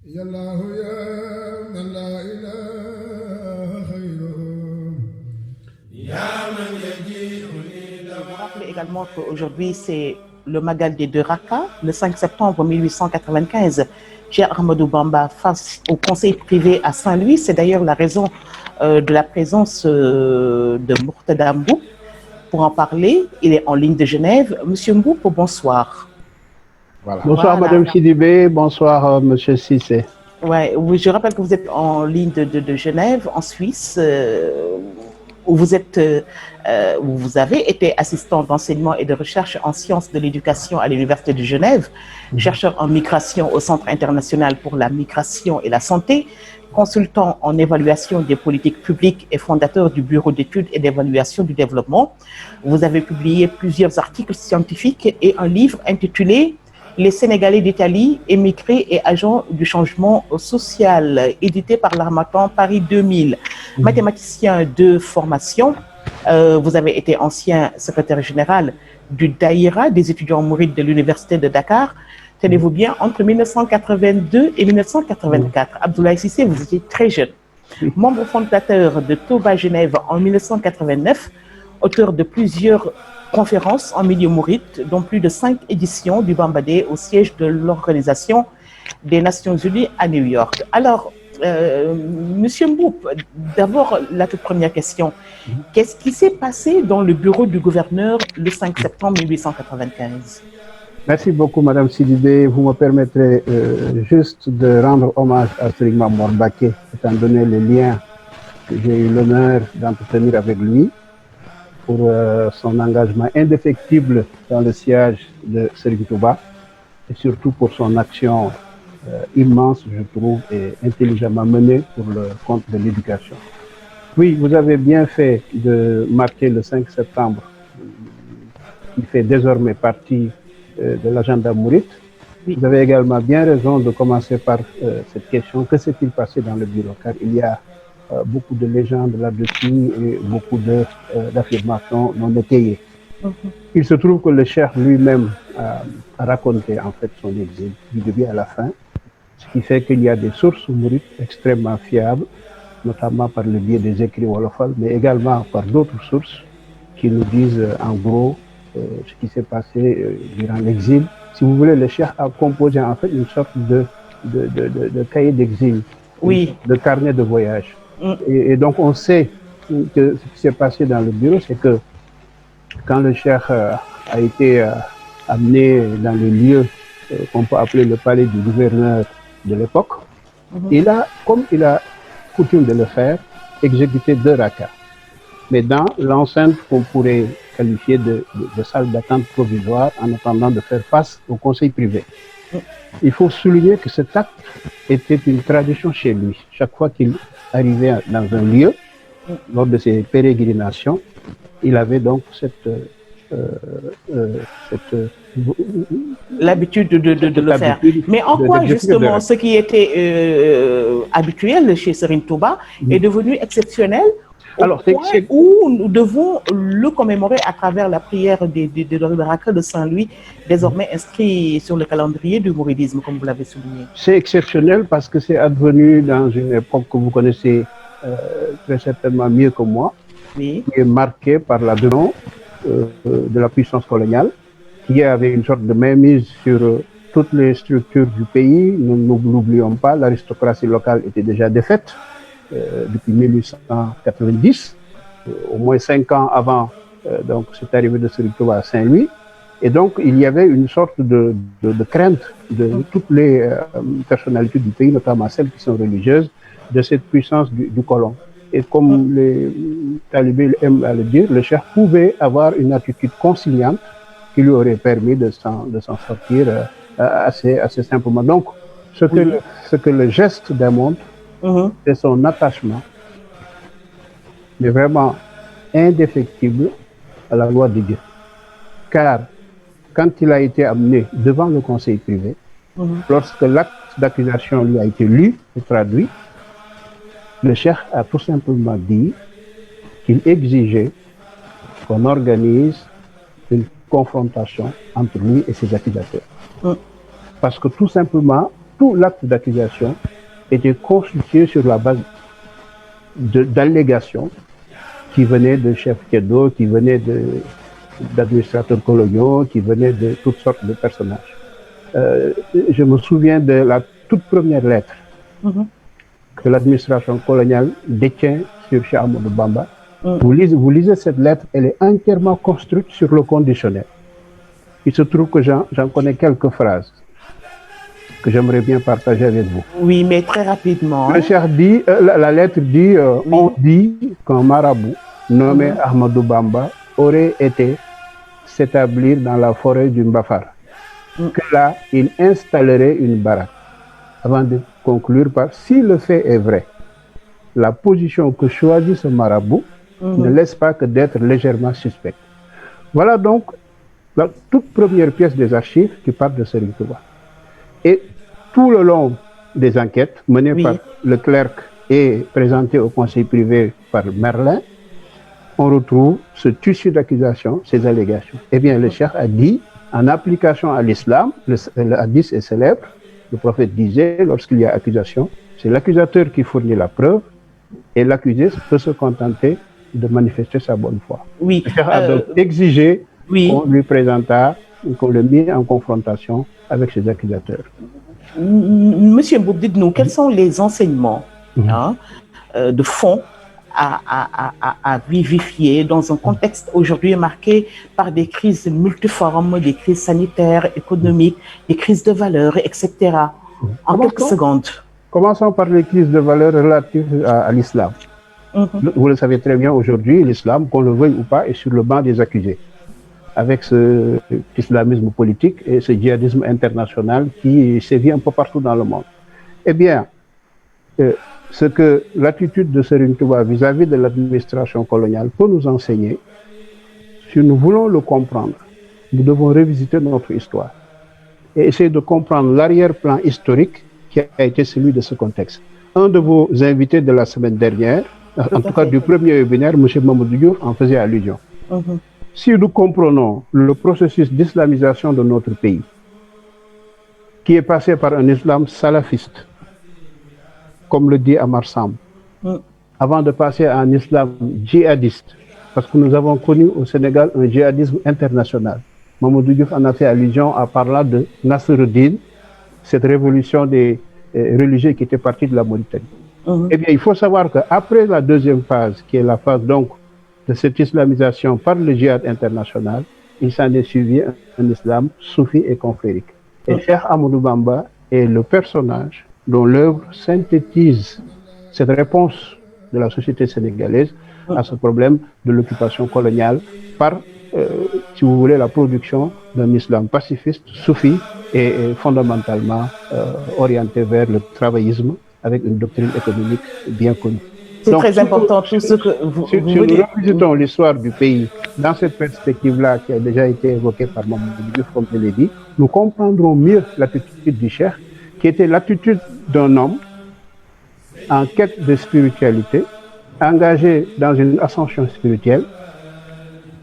يا الله يا من لا إله خيره يا من يجيء Je vous rappelle également qu'aujourd'hui, c'est le Magal des deux Rakas, le 5 septembre 1895. Cheikh Ahmadou Bamba face au conseil privé à Saint-Louis. C'est d'ailleurs la raison de la présence de Mourtada Mboup. Pour en parler, il est en ligne de Genève. Monsieur Mboup, bonsoir. Voilà. Bonsoir Voilà. Madame Sidibé, bonsoir Monsieur Cissé. Ouais, oui, je rappelle que vous êtes en ligne de Genève, en Suisse, où vous êtes, où vous avez été assistant d'enseignement et de recherche en sciences de l'éducation à l'Université de Genève, chercheur en migration au Centre international pour la migration et la santé, consultant en évaluation des politiques publiques et fondateur du Bureau d'études et d'évaluation du développement. Vous avez publié plusieurs articles scientifiques et un livre intitulé Les Sénégalais d'Italie, émigrés et agents du changement social, édité par l'Harmattan Paris 2000. Mathématicien de formation, vous avez été ancien secrétaire général du Daïra, des étudiants mourides de l'Université de Dakar. Tenez-vous bien, entre 1982 et 1984. Abdoulaye Cissé, vous étiez très jeune. Membre fondateur de Touba Genève en 1989, auteur de plusieurs conférences en milieu mouride, dont plus de 5 éditions du Bambadé au siège de l'Organisation des Nations Unies à New York. Alors, Monsieur Mboup, d'abord la toute première question. Qu'est-ce qui s'est passé dans le bureau du gouverneur le 5 septembre 1895? Merci beaucoup Madame Sidibé. Vous me permettrez juste de rendre hommage à Serigne Mamor Mbacké, étant donné les liens que j'ai eu l'honneur d'entretenir avec lui, pour son engagement indéfectible dans le sillage de Serigne Touba et surtout pour son action immense, je trouve, et intelligemment menée pour le compte de l'éducation. Oui, vous avez bien fait de marquer le 5 septembre, qui fait désormais partie de l'agenda mouride. Oui. Vous avez également bien raison de commencer par cette question. Que s'est-il passé dans le bureau? Car il y a beaucoup de légendes là-dessus et beaucoup d'affirmations non étayées. Il se trouve que le cheikh lui-même a raconté en fait son exil du début à la fin, ce qui fait qu'il y a des sources mourides extrêmement fiables, notamment par le biais des écrits wolofal, mais également par d'autres sources qui nous disent en gros ce qui s'est passé durant l'exil. Si vous voulez, le cheikh a composé en fait une sorte de cahier d'exil, Oui. de carnet de voyage. Et donc on sait que ce qui s'est passé dans le bureau, c'est que quand le cheikh a été amené dans le lieu qu'on peut appeler le palais du gouverneur de l'époque, il a, comme il a coutume de le faire, exécuté 2 rakas, mais dans l'enceinte qu'on pourrait qualifier de salle d'attente provisoire en attendant de faire face au conseil privé. Il faut souligner que cet acte était une tradition chez lui. Chaque fois qu'il arrivait dans un lieu, lors de ses pérégrinations, il avait donc l'habitude de le faire. Mais en quoi justement ce qui était habituel chez Serigne Touba est devenu exceptionnel? Alors, où nous devons le commémorer à travers la prière de Rakas de Saint-Louis, désormais inscrit sur le calendrier du mouridisme, comme vous l'avez souligné. C'est exceptionnel parce que c'est advenu dans une époque que vous connaissez très certainement mieux que moi, oui, qui est marquée par la domination de la puissance coloniale, qui avait une sorte de mainmise sur toutes les structures du pays. Nous n'oublions pas, l'aristocratie locale était déjà défaite depuis 1890, au moins 5 ans avant donc cette arrivée de Serigne Touba à Saint-Louis. Et donc il y avait une sorte de crainte de toutes les personnalités du pays, notamment celles qui sont religieuses, de cette puissance du colon. Et comme les talibés aiment à le dire, le cheikh pouvait avoir une attitude conciliante qui lui aurait permis de s'en sortir assez simplement. Donc, ce que le geste démontre, c'est son attachement, mais vraiment indéfectible à la loi de Dieu. Car quand il a été amené devant le conseil privé, lorsque l'acte d'accusation lui a été lu et traduit, le cheikh a tout simplement dit qu'il exigeait qu'on organise une confrontation entre lui et ses accusateurs. Parce que tout simplement, tout l'acte d'accusation était constitué sur la base d'allégations qui venaient de chefs Kédo, qui venaient d'administrateurs coloniaux, qui venaient de toutes sortes de personnages. Je me souviens de la toute première lettre que l'administration coloniale détient sur Cheikh Ahmadou Bamba. Vous lisez cette lettre, elle est entièrement construite sur le conditionnel. Il se trouve que j'en connais quelques phrases que j'aimerais bien partager avec vous. Oui, mais très rapidement. Le Cheikh dit, la lettre dit, on dit qu'un marabout nommé Ahmadou Bamba aurait été s'établir dans la forêt du Mbafar. Que là, il installerait une baraque. Avant de conclure par, si le fait est vrai, la position que choisit ce marabout ne laisse pas que d'être légèrement suspecte. Voilà donc la toute première pièce des archives qui parle de Serigne Touba. Et tout le long des enquêtes menées par le clerc et présentées au conseil privé par Merlin, on retrouve ce tissu d'accusation, ces allégations. Eh bien, le cheikh a dit, en application à l'islam, le hadith est célèbre, le prophète disait, lorsqu'il y a accusation, c'est l'accusateur qui fournit la preuve et l'accusé peut se contenter de manifester sa bonne foi. Oui. Le cheikh a donc exigé qu'on lui présentât, qu'on le mette en confrontation avec ses accusateurs. Monsieur Mboup, dites-nous, quels sont les enseignements de fond à vivifier dans un contexte aujourd'hui marqué par des crises multiformes, des crises sanitaires, économiques, des crises de valeurs, etc. En quelques secondes. Commençons par les crises de valeurs relatives à l'islam. Vous le savez très bien, aujourd'hui, l'islam, qu'on le veuille ou pas, est sur le banc des accusés. Avec cet islamisme politique et ce djihadisme international qui sévit un peu partout dans le monde. Eh bien, ce que l'attitude de Serigne Touba vis-à-vis de l'administration coloniale peut nous enseigner, si nous voulons le comprendre, nous devons revisiter notre histoire et essayer de comprendre l'arrière-plan historique qui a été celui de ce contexte. Un de vos invités de la semaine dernière, en tout cas du premier webinaire, M. Mamadou Diouf, en faisait allusion. Si nous comprenons le processus d'islamisation de notre pays, qui est passé par un islam salafiste, comme le dit Amar Samb, avant de passer à un islam djihadiste, parce que nous avons connu au Sénégal un djihadisme international. Mamadou Diouf en a fait allusion en parlant de Nasruddin, cette révolution des religieux qui était partie de la Mauritanie. Eh bien, il faut savoir qu'après la deuxième phase, qui est la phase donc de cette islamisation par le djihad international, il s'en est suivi un islam soufi et confrérique. Et Cheikh Ahmadou Bamba est le personnage dont l'œuvre synthétise cette réponse de la société sénégalaise à ce problème de l'occupation coloniale par, si vous voulez, la production d'un islam pacifiste, soufi et fondamentalement orienté vers le travaillisme avec une doctrine économique bien connue. C'est très important tout ce que vous Si nous revisitons l'histoire du pays dans cette perspective-là qui a déjà été évoquée par Mamadou Diouf, comme je l'ai dit, nous comprendrons mieux l'attitude du cheikh, qui était l'attitude d'un homme en quête de spiritualité, engagé dans une ascension spirituelle,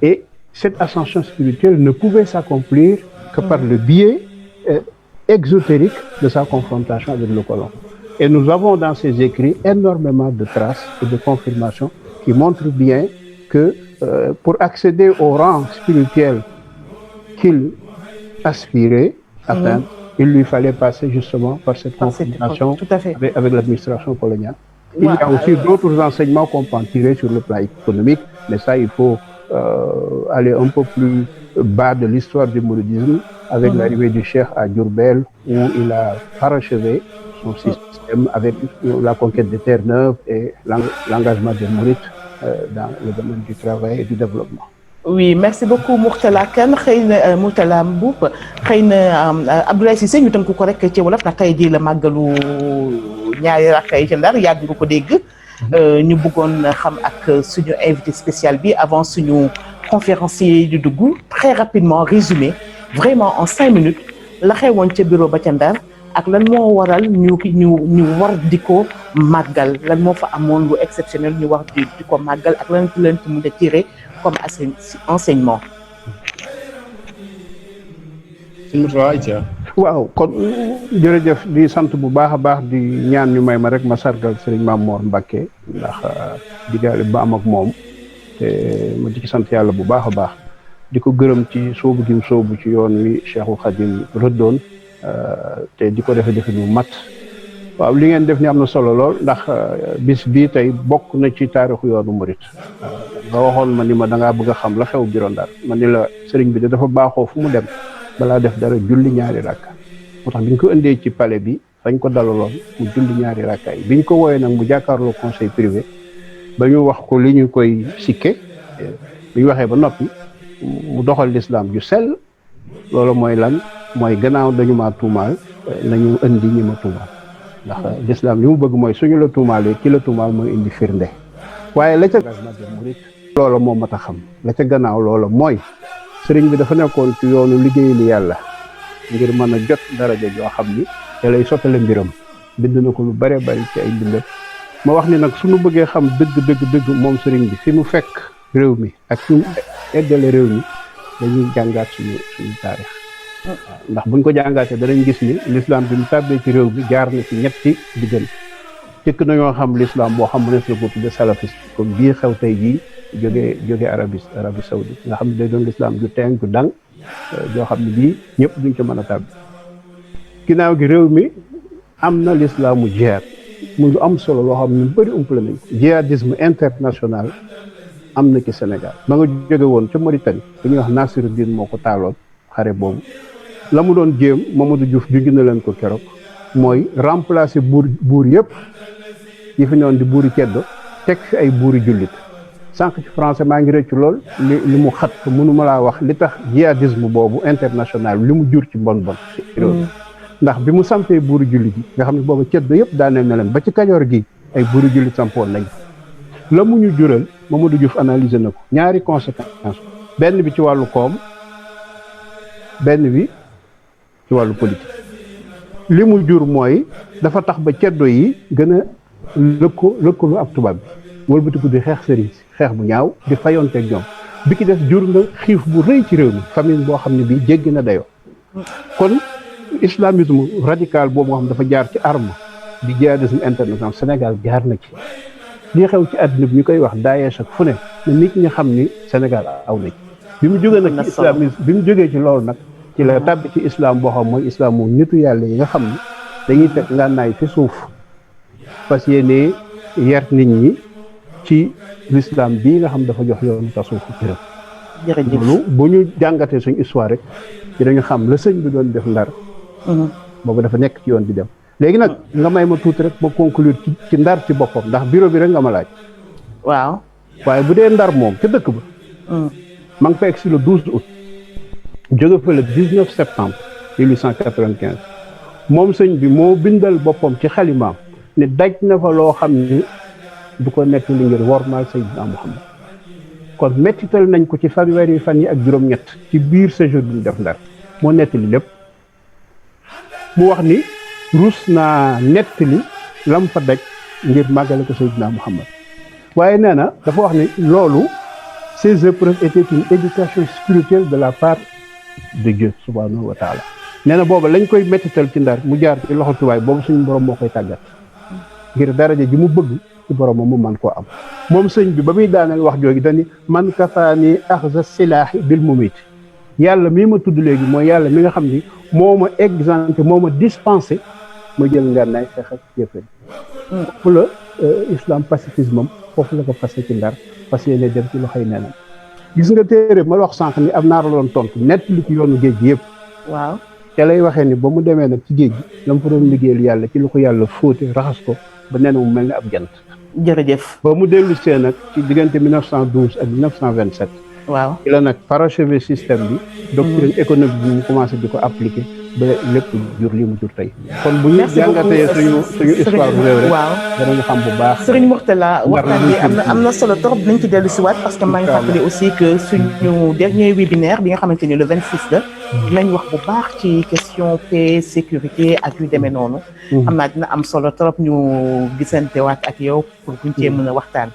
et cette ascension spirituelle ne pouvait s'accomplir que par le biais exotérique de sa confrontation avec le colon. Et nous avons dans ses écrits énormément de traces et de confirmations qui montrent bien que pour accéder au rang spirituel qu'il aspirait à atteindre, il lui fallait passer justement par cette confrontation avec l'administration coloniale. Il y a aussi d'autres enseignements qu'on peut en tirer sur le plan économique, mais ça, il faut aller un peu plus bas de l'histoire du mouridisme avec l'arrivée du cheikh à Diourbel, où il a parachevé son système avec la conquête des terres neuves et l'engagement des mourides dans le domaine du travail et du développement. Oui, merci beaucoup Mourtala Kane. Xëy na Mourtala Mboup xëy na Abdoulaye Cissé ñu tënk ko rek ci wolof ndax tey jii la màggalu ñaari rakka yi ci Ndar yàgg nga ko dégg. Ñu bëggoon xam ak suñu invité spécial bi avant suñu conférencier du dugg très rapidement résumé vraiment en 5 minutes la xewoon ca bureau ba ca Ndar ak lan moo waral ñu war di ko màggal lan moo fa amoon lu exceptionnel ñu war di ko màggal ak lan leen ci mën a tiré comme enseignement. sëñ Mourtala Aïcha. waaw kon jërëjëf di sant bu baax a baax di ñaan ñu may ma rek ma sargal Serigne Mamor Mbacké ndax digaale ba am ak moom te ma di ci sant yàlla bu baax a baax di ko gërëm ci soobu gim soobu ci yoon wi Cheikhul Khadim rëddoon te di ko defe ñu mat waaw li ngeen def ni am na solo lool ndax bis bii tey bokk na ci taarixu yoonu murit nga waxoon ma ni ma da ngaa bëgg a xam la xew Biro Ndar ma ni la sëriñ bi de dafa baaxoo fu mu dem balaa def dara julli ñaari rakka moo tax bi ñu ko indee ci palais bi fañ ko dalaloon mu julli ñaari rakka yi bi ñu ko wooyee nag mu jàkkaarloo conseil privé ba ñu wax ko li ñu koy sikke bi ñu waxee ba noppi mu doxal lislaam ju sell loolu mooy lan mooy gannaaw dañu maa tuumaal nañu indi ñi ma tuumaal ndax lislaam li mu bëgg mooy suñu la tuumaalee ki la tuumaal mooy indi firnde waaye la ca loola moo mat a xam la ca gannaaw loola mooy sëriñ bi dafa nekkoon ci yoonu liggéeyal yàlla ngir mën a jot daraja joo xam ni te lay sottale mbiram bind na ko lu bare bari ci ay mbindam ma wax ni nag suñu bëggee xam dëgg moom sëriñ bi fi mu fekk réew mi ak fi mu eggale réew mi dañuy jàngaat suñu taarix ndax buñ ko jàngaatee danañ gis ni l'islam bi mu tàbbee ci réew mi jaar na ci ñetti diggante jëkk nañoo xam l'islam boo xam ne la ko tudde salafiste comme bii xew tey jii jógee Arabie Saoudite nga xam ne day doon l'islam ju teeng ju dang joo xam ne bii ñëpp duñ ko mën a tàbbi ginnaaw gi réew mi am na l'islamu jihaad mu lu am solo loo xam ne bëri umpale nañ ko jihadisme international am na ci Sénégal ma nga jóge woon ca Mauritanie bu ñuy wax Nasiruddin moo ko taaloon xare boobu la mu doon jéem Mamadou Diouf junj na leen ko keroog mooy remplacer buur yëpp yi fi ñoon di buuri ceddo teg fi ay buuri jullit sànq ci français maa ngi rëccu lool li mu xat mënuma laa wax li tax jihadisme boobu international li mu jur ci bon ci réew ndax bi mu sampee buuri jullit yi nga xam ne boobu ceddo yëpp daaneel na leen ba ci Kajoor gi ay buuri jullit sampoon nañ la mu ñu jural Mamadou Diouf analyser na ko ñaari conséquence benn bi ci wàllu koom benn bi ci wàllu politique li mu jur mooy dafa tax ba ceddo yi gën a lëkkaloo ak tubaab bi wëlbatiku di xeex sëriñ si xeex bu ñaaw di fayonteeg ñoom bi ki def jur na xiif bu rëy ci réew mi famine boo xam ne bii jéggi na dayoo kon islamisme radical boobu nga xam dafa jaar ci arme di jihadisme international Sénégal jaar na ci li xew ci àddina bi ñu koy wax Daesh ak fu ne nit ñi xam ni Sénégal aw na ci bi mu jógee nag ci islamisme bi mu jógee ci loolu nag ci la tàbbi ci islam boo xam mooy islam moom nitu yàlla yi nga xam ni dañuy teg ngànnaay fi suuf fas yéene yar nit ñi ci l'islam bii nga xam dafa jox yoonu tasawuf cëram loolu bu ñu jàngatee suñu histoire rek ci dañu xam la sëñ bi doon def Ndar boobu dafa nekk ci yoon di dem léegi nag nga may ma tuuti rek ba conclure ci Ndar ci boppam ndax bureau bi rek nga ma laaj waaw waaye bu dee Ndar moom ca dëkk ba ma ngi fa egg si le 12 août jóge fa le 19 septembre 1895 moom sëñ bi moo bindal boppam ci xalimaam ne daj na fa loo xam ni du ko nekk li ngir wormaal Seydina Muhammad kon mettital nañ ko ci fanweeri fan yi ak juróom-ñett ci biir séjour bi ñu def Ndar moo nettali lépp mu wax ni ruus naa nettali lam fa daj ngir màggale ko Seydina Muhammad waaye nee na dafa wax ni loolu ces épreuves étaient une éducation spirituelle de la part de Dieu subhanahu wa taala nee na booba lañ koy mettital ci Ndar mu jaar ci loxo tubaay boobu suñu borom moo koy tàggat ngir daraja ji mu bëgg ci borom mu man koo am moom sëñ bi ba muy daaneel wax joogi dani man kafaani axza silaahi bil mumit yàlla mii ma tudd léegi mooy yàlla mi nga xam ni moo ma exempté moo ma dispensé ma jël ngànnaay xeex ak yëfër foofu la islam pacifisme am foofu la ko passé ci Ndar fas yéene dem ci loxoy nenam gis nga téere ma wax sànq ni am naar la doon tontu nett li ci yoonu géej gi yëpp waaw te lay waxee ni ba mu demee nag ci géej gi la mu fa doon liggéeyal yàlla ci lu ko yàlla fóote raxas ko ba nee na mu mel ni ab jant jërëjëf ba mu dellu see nag ci diggante 1912 ak 1927 waaw ci la nag parachever système bi doctrine économique bi mu commencé di ko appliquer ba lépp jur li mu jur tey kon bu ñu jàngatee suñu histoire réew rek waaw danañu xam bu baax Serigne Mourtala waxtaan bi am na solo trop dinañ ci dellu si waat parce que maa ngi fàttali aussi que suñu dernier webinaire bi nga xamante ni le 26 la dinañ wax bu baax ci question paix sécurité ak yu demee noonu xam naa dina am solo trop ñu gisante waat ak yow pour buñ cee mën a waxtaan